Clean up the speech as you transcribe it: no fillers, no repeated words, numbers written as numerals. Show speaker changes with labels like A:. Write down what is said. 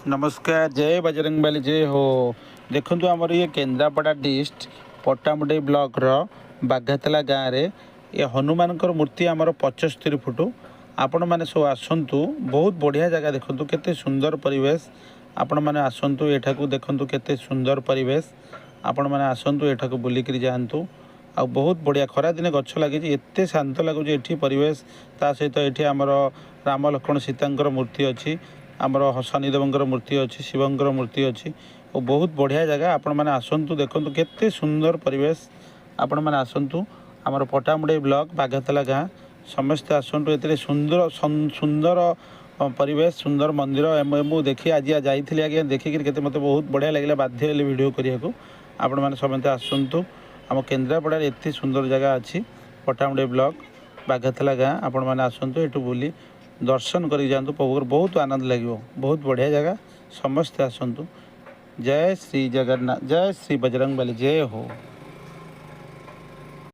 A: नमस्कार, जय बजरंगबली, जय हो। देखु आमर ये केन्द्रापड़ा डिस्ट्रिक्ट पट्टामुंडई ब्लॉक रो बाघातला गाँव में ये हनुमान मूर्ति आमर 75 फुट। आपण मैंने सब आसतु, बहुत बढ़िया जगह देखु केते सुंदर परिवेश। आपण मैंने आसतु एठाकू देखु केते सुंदर परिवेश। आपण मैंने आसतु एठाकू बुलिक जातु। आ बहुत बढ़िया खरा दिन गछ लगी एत शांत लगुच ये परिवेश। ता सहित ये आमर राम लक्ष्मण सीता मूर्ति अच्छी, आमर शनिदेवर मूर्ति अच्छी, शिवंकर मूर्ति अच्छी और बहुत बढ़िया जगह। आपण मैंने आसतु देखु केते सुंदर परिवेश। आपण मैंने आसतु आमर पट्टामुंडई ब्लॉक बाघातला गाँ समस्ते आसतु। ये सुंदर सुंदर परिवेश, सुंदर मंदिर मु देखी आज जाइए आज्ञा देखिक केते मते बहुत बढ़िया लगे, बाध्य हेली वीडियो करिया को। आपण मैंने समस्ते आसतु। आम केन्द्रापड़ा एत सुंदर जगह अच्छी पट्टामुंडई ब्लॉक बाघातला गाँ। आपण मैंने आसतु एठू बुली दर्शन कर जातु, प्रभु बहुत आनंद लगे, बहुत बढ़िया जगह। समस्ते आसतु। जय श्री जगन्नाथ, जय श्री बजरंगबली, जय हो।